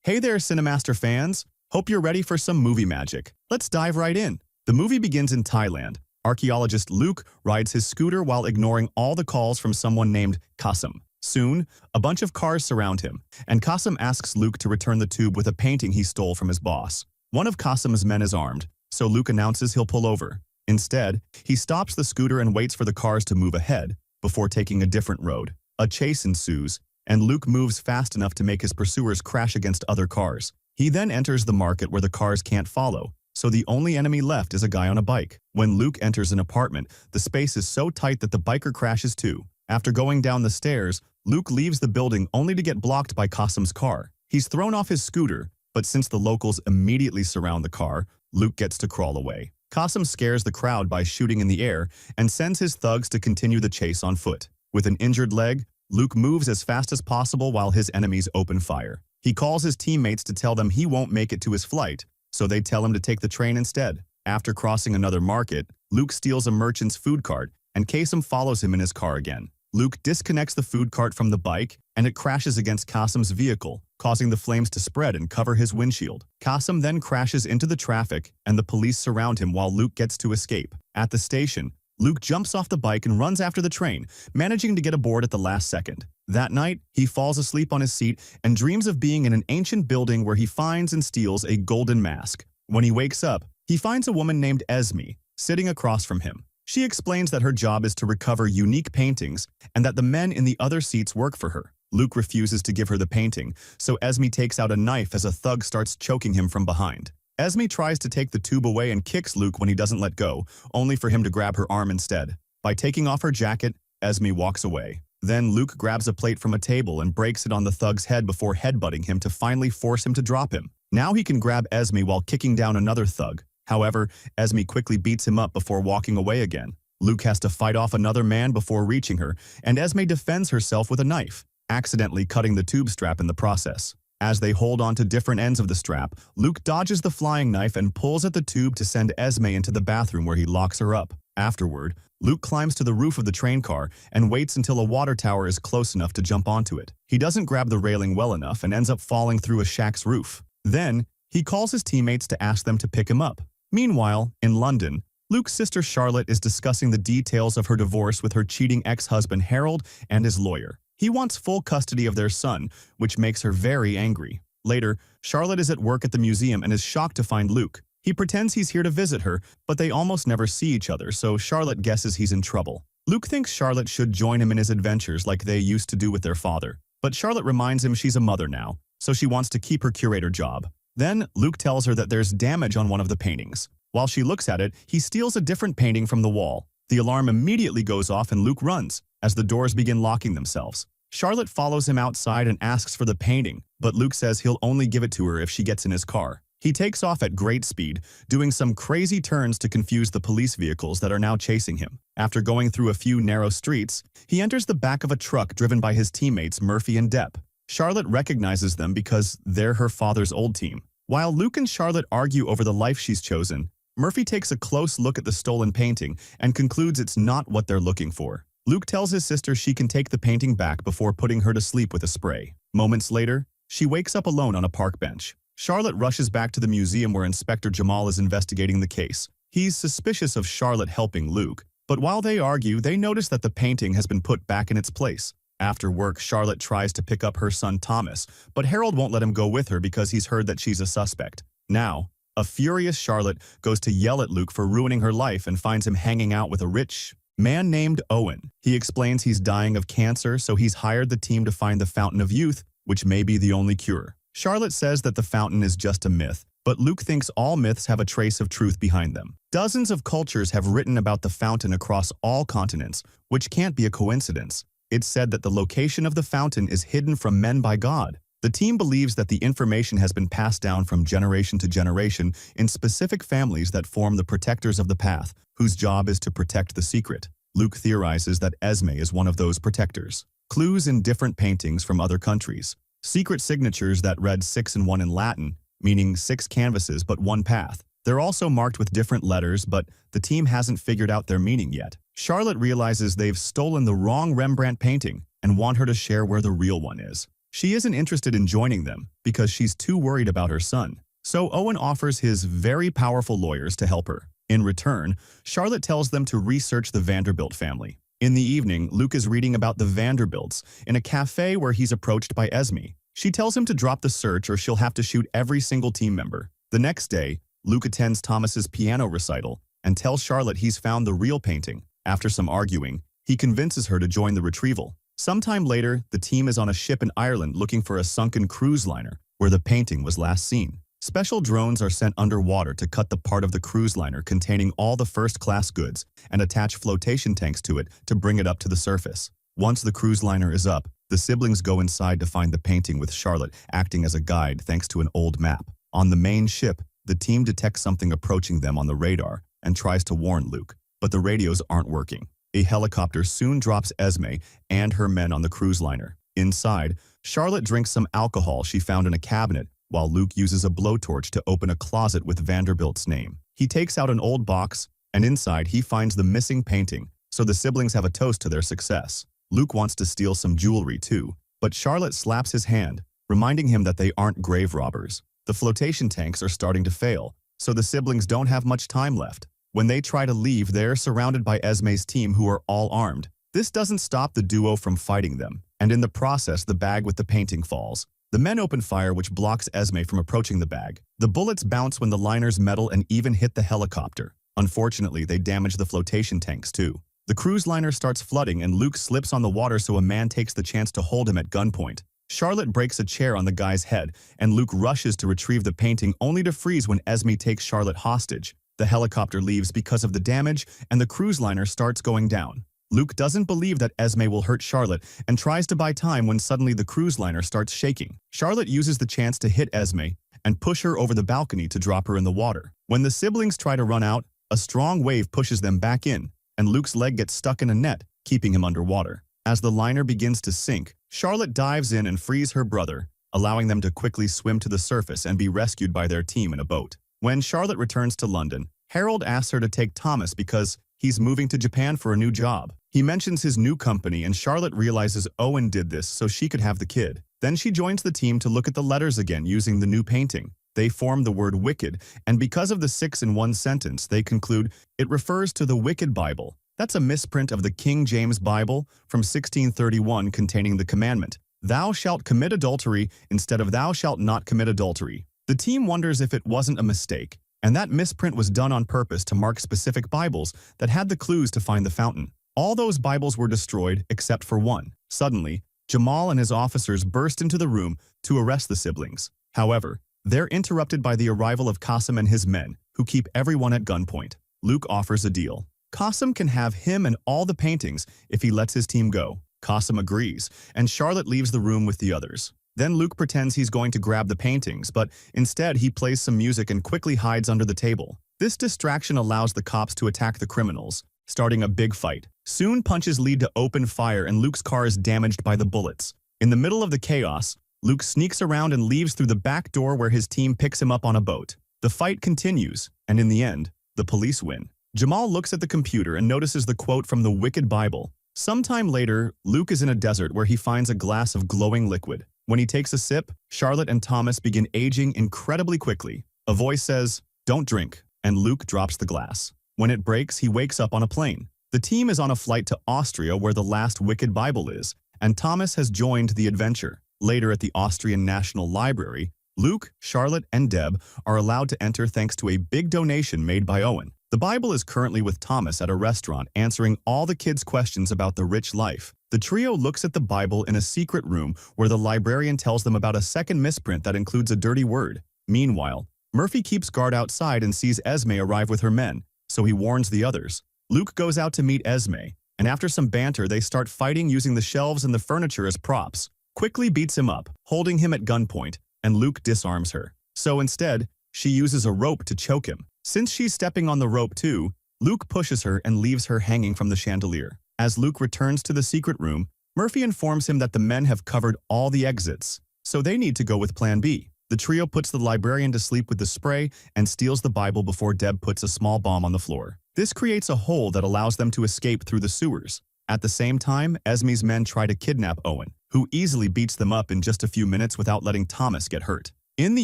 Hey there, CENIMASTER fans! Hope you're ready for some movie magic. Let's dive right in. The movie begins in Thailand. Archaeologist Luke rides his scooter while ignoring all the calls from someone named Kasim. Soon, a bunch of cars surround him, and Kasim asks Luke to return the tube with a painting he stole from his boss. One of Kasim's men is armed, so Luke announces he'll pull over. Instead, he stops the scooter and waits for the cars to move ahead, before taking a different road. A chase ensues, and Luke moves fast enough to make his pursuers crash against other cars. He then enters the market where the cars can't follow, so the only enemy left is a guy on a bike. When Luke enters an apartment, the space is so tight that the biker crashes too. After going down the stairs, Luke leaves the building only to get blocked by Kasim's car. He's thrown off his scooter, but since the locals immediately surround the car, Luke gets to crawl away. Kasim scares the crowd by shooting in the air and sends his thugs to continue the chase on foot. With an injured leg, Luke moves as fast as possible while his enemies open fire. He calls his teammates to tell them he won't make it to his flight, so they tell him to take the train instead. After crossing another market, Luke steals a merchant's food cart, and Kasim follows him in his car again. Luke disconnects the food cart from the bike, and it crashes against Kasim's vehicle, causing the flames to spread and cover his windshield. Kasim then crashes into the traffic, and the police surround him while Luke gets to escape. At the station, Luke jumps off the bike and runs after the train, managing to get aboard at the last second. That night, he falls asleep on his seat and dreams of being in an ancient building where he finds and steals a golden mask. When he wakes up, he finds a woman named Esme sitting across from him. She explains that her job is to recover unique paintings and that the men in the other seats work for her. Luke refuses to give her the painting, so Esme takes out a knife as a thug starts choking him from behind. Esme tries to take the tube away and kicks Luke when he doesn't let go, only for him to grab her arm instead. By taking off her jacket, Esme walks away. Then Luke grabs a plate from a table and breaks it on the thug's head before headbutting him to finally force him to drop him. Now he can grab Esme while kicking down another thug. However, Esme quickly beats him up before walking away again. Luke has to fight off another man before reaching her, and Esme defends herself with a knife, accidentally cutting the tube strap in the process. As they hold on to different ends of the strap, Luke dodges the flying knife and pulls at the tube to send Esme into the bathroom where he locks her up. Afterward, Luke climbs to the roof of the train car and waits until a water tower is close enough to jump onto it. He doesn't grab the railing well enough and ends up falling through a shack's roof. Then, he calls his teammates to ask them to pick him up. Meanwhile, in London, Luke's sister Charlotte is discussing the details of her divorce with her cheating ex-husband Harold and his lawyer. He wants full custody of their son, which makes her very angry. Later, Charlotte is at work at the museum and is shocked to find Luke. He pretends he's here to visit her, but they almost never see each other, so Charlotte guesses he's in trouble. Luke thinks Charlotte should join him in his adventures like they used to do with their father. But Charlotte reminds him she's a mother now, so she wants to keep her curator job. Then, Luke tells her that there's damage on one of the paintings. While she looks at it, he steals a different painting from the wall. The alarm immediately goes off and Luke runs, as the doors begin locking themselves. Charlotte follows him outside and asks for the painting, but Luke says he'll only give it to her if she gets in his car. He takes off at great speed, doing some crazy turns to confuse the police vehicles that are now chasing him. After going through a few narrow streets, he enters the back of a truck driven by his teammates Murphy and Depp. Charlotte recognizes them because they're her father's old team. While Luke and Charlotte argue over the life she's chosen, Murphy takes a close look at the stolen painting and concludes it's not what they're looking for. Luke tells his sister she can take the painting back before putting her to sleep with a spray. Moments later, she wakes up alone on a park bench. Charlotte rushes back to the museum where Inspector Jamal is investigating the case. He's suspicious of Charlotte helping Luke, but while they argue, they notice that the painting has been put back in its place. After work, Charlotte tries to pick up her son Thomas, but Harold won't let him go with her because he's heard that she's a suspect. Now, a furious Charlotte goes to yell at Luke for ruining her life and finds him hanging out with a rich man named Owen. He explains he's dying of cancer, so he's hired the team to find the Fountain of Youth, which may be the only cure. Charlotte says that the fountain is just a myth, but Luke thinks all myths have a trace of truth behind them. Dozens of cultures have written about the fountain across all continents, which can't be a coincidence. It's said that the location of the fountain is hidden from men by God. The team believes that the information has been passed down from generation to generation in specific families that form the protectors of the path, whose job is to protect the secret. Luke theorizes that Esme is one of those protectors. Clues in different paintings from other countries. Secret signatures that read 6 and 1 in Latin, meaning 6 canvases but 1 path. They're also marked with different letters, but the team hasn't figured out their meaning yet. Charlotte realizes they've stolen the wrong Rembrandt painting and want her to share where the real one is. She isn't interested in joining them because she's too worried about her son. So Owen offers his very powerful lawyers to help her. In return, Charlotte tells them to research the Vanderbilt family. In the evening, Luke is reading about the Vanderbilts in a cafe where he's approached by Esme. She tells him to drop the search or she'll have to shoot every single team member. The next day, Luke attends Thomas's piano recital and tells Charlotte he's found the real painting. After some arguing, he convinces her to join the retrieval. Sometime later, the team is on a ship in Ireland looking for a sunken cruise liner where the painting was last seen. Special drones are sent underwater to cut the part of the cruise liner containing all the first-class goods and attach flotation tanks to it to bring it up to the surface. Once the cruise liner is up, the siblings go inside to find the painting with Charlotte acting as a guide thanks to an old map. On the main ship, the team detects something approaching them on the radar and tries to warn Luke, but the radios aren't working. A helicopter soon drops Esme and her men on the cruise liner. Inside, Charlotte drinks some alcohol she found in a cabinet, while Luke uses a blowtorch to open a closet with Vanderbilt's name. He takes out an old box, and inside he finds the missing painting, so the siblings have a toast to their success. Luke wants to steal some jewelry too, but Charlotte slaps his hand, reminding him that they aren't grave robbers. The flotation tanks are starting to fail, so the siblings don't have much time left. When they try to leave, they're surrounded by Esme's team who are all armed. This doesn't stop the duo from fighting them, and in the process the bag with the painting falls. The men open fire which blocks Esme from approaching the bag. The bullets bounce when the liner's metal and even hit the helicopter. Unfortunately, they damage the flotation tanks too. The cruise liner starts flooding and Luke slips on the water so a man takes the chance to hold him at gunpoint. Charlotte breaks a chair on the guy's head and Luke rushes to retrieve the painting only to freeze when Esme takes Charlotte hostage. The helicopter leaves because of the damage and the cruise liner starts going down. Luke doesn't believe that Esme will hurt Charlotte and tries to buy time when suddenly the cruise liner starts shaking. Charlotte uses the chance to hit Esme and push her over the balcony to drop her in the water. When the siblings try to run out, a strong wave pushes them back in, and Luke's leg gets stuck in a net, keeping him underwater. As the liner begins to sink, Charlotte dives in and frees her brother, allowing them to quickly swim to the surface and be rescued by their team in a boat. When Charlotte returns to London, Harold asks her to take Thomas because he's moving to Japan for a new job. He mentions his new company and Charlotte realizes Owen did this so she could have the kid. Then she joins the team to look at the letters again using the new painting. They form the word wicked, and because of the 6 in one sentence, they conclude it refers to the Wicked Bible. That's a misprint of the King James Bible from 1631 containing the commandment, "Thou shalt commit adultery," instead of "Thou shalt not commit adultery." The team wonders if it wasn't a mistake, and that misprint was done on purpose to mark specific Bibles that had the clues to find the fountain. All those Bibles were destroyed except for one. Suddenly, Jamal and his officers burst into the room to arrest the siblings. However, they're interrupted by the arrival of Qasim and his men, who keep everyone at gunpoint. Luke offers a deal. Qasim can have him and all the paintings if he lets his team go. Qasim agrees, and Charlotte leaves the room with the others. Then Luke pretends he's going to grab the paintings, but instead he plays some music and quickly hides under the table. This distraction allows the cops to attack the criminals, starting a big fight. Soon punches lead to open fire and Luke's car is damaged by the bullets. In the middle of the chaos, Luke sneaks around and leaves through the back door where his team picks him up on a boat. The fight continues, and in the end, the police win. Jamal looks at the computer and notices the quote from the Wicked Bible. Sometime later, Luke is in a desert where he finds a glass of glowing liquid. When he takes a sip, Charlotte and Thomas begin aging incredibly quickly. A voice says, "Don't drink," and Luke drops the glass. When it breaks, he wakes up on a plane. The team is on a flight to Austria where the last Wicked Bible is, and Thomas has joined the adventure. Later at the Austrian National Library, Luke, Charlotte, and Deb are allowed to enter thanks to a big donation made by Owen. The Bible is currently with Thomas at a restaurant answering all the kids' questions about the rich life. The trio looks at the Bible in a secret room where the librarian tells them about a second misprint that includes a dirty word. Meanwhile, Murphy keeps guard outside and sees Esme arrive with her men, so he warns the others. Luke goes out to meet Esme, and after some banter they start fighting using the shelves and the furniture as props. Quickly beats him up, holding him at gunpoint, and Luke disarms her. So instead, she uses a rope to choke him. Since she's stepping on the rope too, Luke pushes her and leaves her hanging from the chandelier. As Luke returns to the secret room, Murphy informs him that the men have covered all the exits, so they need to go with Plan B. The trio puts the librarian to sleep with the spray and steals the Bible before Deb puts a small bomb on the floor. This creates a hole that allows them to escape through the sewers. At the same time, Esme's men try to kidnap Owen, who easily beats them up in just a few minutes without letting Thomas get hurt. In the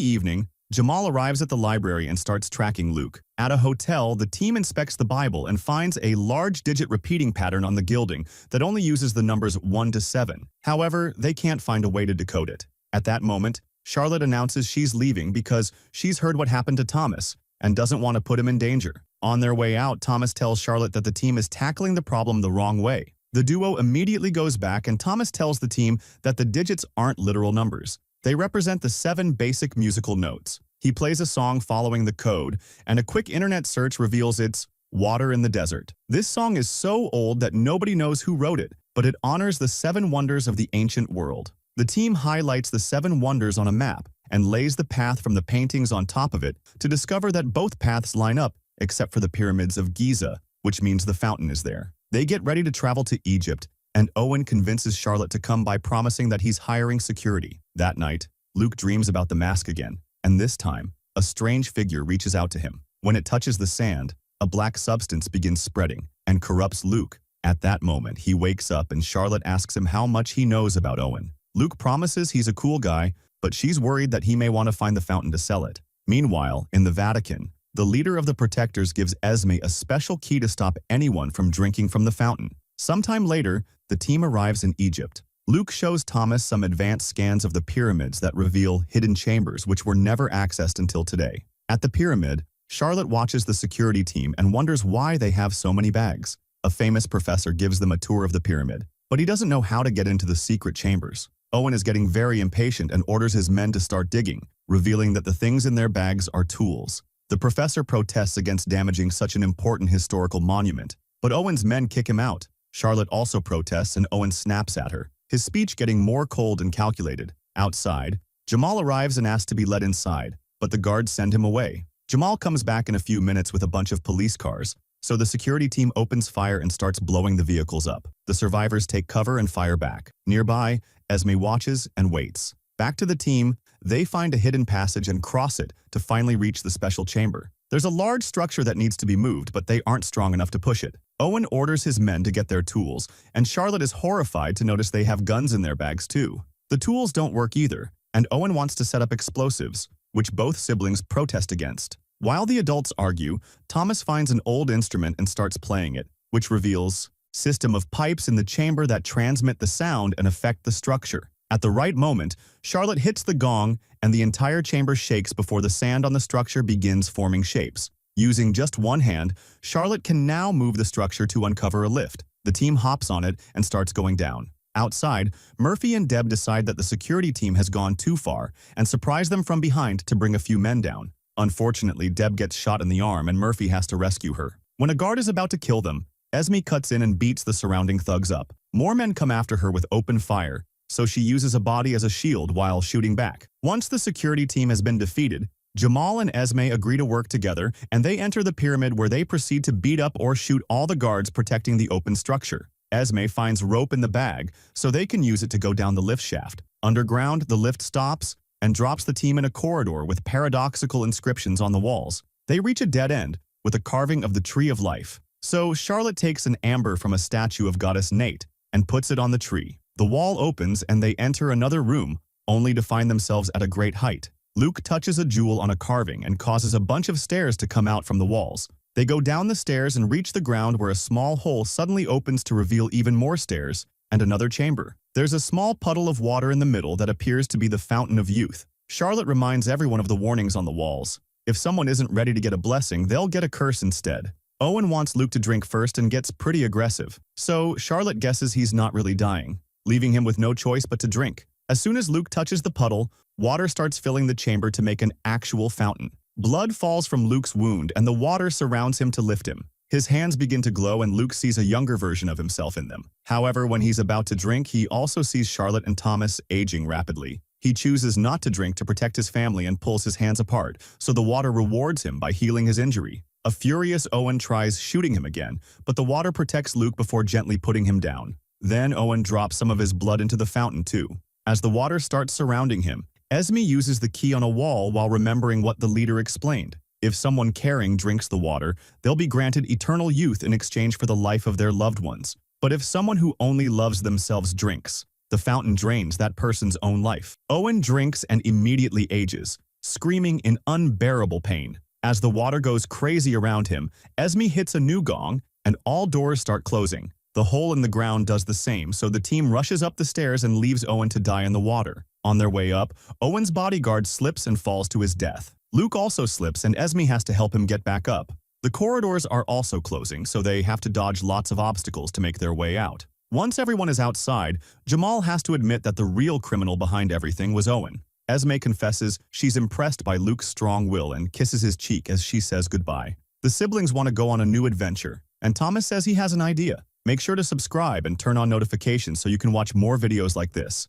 evening, Jamal arrives at the library and starts tracking Luke. At a hotel, the team inspects the Bible and finds a large-digit repeating pattern on the gilding that only uses the numbers 1 to 7. However, they can't find a way to decode it. At that moment, Charlotte announces she's leaving because she's heard what happened to Thomas and doesn't want to put him in danger. On their way out, Thomas tells Charlotte that the team is tackling the problem the wrong way. The duo immediately goes back and Thomas tells the team that the digits aren't literal numbers. They represent the 7 basic musical notes. He plays a song following the code, and a quick internet search reveals it's Water in the Desert. This song is so old that nobody knows who wrote it, but it honors the 7 wonders of the ancient world. The team highlights the 7 wonders on a map and lays the path from the paintings on top of it to discover that both paths line up except for the pyramids of Giza, which means the fountain is there. They get ready to travel to Egypt, and Owen convinces Charlotte to come by promising that he's hiring security. That night, Luke dreams about the mask again, and this time, a strange figure reaches out to him. When it touches the sand, a black substance begins spreading and corrupts Luke. At that moment, he wakes up and Charlotte asks him how much he knows about Owen. Luke promises he's a cool guy, but she's worried that he may want to find the fountain to sell it. Meanwhile, in the Vatican, the leader of the Protectors gives Esme a special key to stop anyone from drinking from the fountain. Sometime later, the team arrives in Egypt. Luke shows Thomas some advanced scans of the pyramids that reveal hidden chambers which were never accessed until today. At the pyramid, Charlotte watches the security team and wonders why they have so many bags. A famous professor gives them a tour of the pyramid, but he doesn't know how to get into the secret chambers. Owen is getting very impatient and orders his men to start digging, revealing that the things in their bags are tools. The professor protests against damaging such an important historical monument, but Owen's men kick him out. Charlotte also protests and Owen snaps at her, his speech getting more cold and calculated. Outside, Jamal arrives and asks to be let inside, but the guards send him away. Jamal comes back in a few minutes with a bunch of police cars, so the security team opens fire and starts blowing the vehicles up. The survivors take cover and fire back. Nearby, Esme watches and waits. Back to the team, they find a hidden passage and cross it to finally reach the special chamber. There's a large structure that needs to be moved, but they aren't strong enough to push it. Owen orders his men to get their tools, and Charlotte is horrified to notice they have guns in their bags too. The tools don't work either, and Owen wants to set up explosives, which both siblings protest against. While the adults argue, Thomas finds an old instrument and starts playing it, which reveals system of pipes in the chamber that transmit the sound and affect the structure. At the right moment, Charlotte hits the gong and the entire chamber shakes before the sand on the structure begins forming shapes. Using just one hand, Charlotte can now move the structure to uncover a lift. The team hops on it and starts going down. Outside, Murphy and Deb decide that the security team has gone too far and surprise them from behind to bring a few men down. Unfortunately, Deb gets shot in the arm and Murphy has to rescue her. When a guard is about to kill them, Esme cuts in and beats the surrounding thugs up. More men come after her with open fire, so she uses a body as a shield while shooting back. Once the security team has been defeated, Jamal and Esme agree to work together and they enter the pyramid where they proceed to beat up or shoot all the guards protecting the open structure. Esme finds rope in the bag so they can use it to go down the lift shaft. Underground, the lift stops and drops the team in a corridor with paradoxical inscriptions on the walls. They reach a dead end with a carving of the Tree of Life. So Charlotte takes an amber from a statue of goddess Nate and puts it on the tree. The wall opens and they enter another room, only to find themselves at a great height. Luke touches a jewel on a carving and causes a bunch of stairs to come out from the walls. They go down the stairs and reach the ground where a small hole suddenly opens to reveal even more stairs and another chamber. There's a small puddle of water in the middle that appears to be the fountain of youth. Charlotte reminds everyone of the warnings on the walls. If someone isn't ready to get a blessing, they'll get a curse instead. Owen wants Luke to drink first and gets pretty aggressive, so Charlotte guesses he's not really dying, leaving him with no choice but to drink. As soon as Luke touches the puddle, water starts filling the chamber to make an actual fountain. Blood falls from Luke's wound and the water surrounds him to lift him. His hands begin to glow and Luke sees a younger version of himself in them. However, when he's about to drink, he also sees Charlotte and Thomas aging rapidly. He chooses not to drink to protect his family and pulls his hands apart, so the water rewards him by healing his injury. A furious Owen tries shooting him again, but the water protects Luke before gently putting him down. Then Owen drops some of his blood into the fountain too. As the water starts surrounding him, Esme uses the key on a wall while remembering what the leader explained. If someone caring drinks the water, they'll be granted eternal youth in exchange for the life of their loved ones. But if someone who only loves themselves drinks, The fountain drains that person's own life. Owen drinks and immediately ages, screaming in unbearable pain. As the water goes crazy around him, Esme hits a new gong, and all doors start closing. The hole in the ground does the same, so the team rushes up the stairs and leaves Owen to die in the water. On their way up, Owen's bodyguard slips and falls to his death. Luke also slips, and Esme has to help him get back up. The corridors are also closing, so they have to dodge lots of obstacles to make their way out. Once everyone is outside, Jamal has to admit that the real criminal behind everything was Owen. Esme confesses she's impressed by Luke's strong will and kisses his cheek as she says goodbye. The siblings want to go on a new adventure, and Thomas says he has an idea. Make sure to subscribe and turn on notifications so you can watch more videos like this.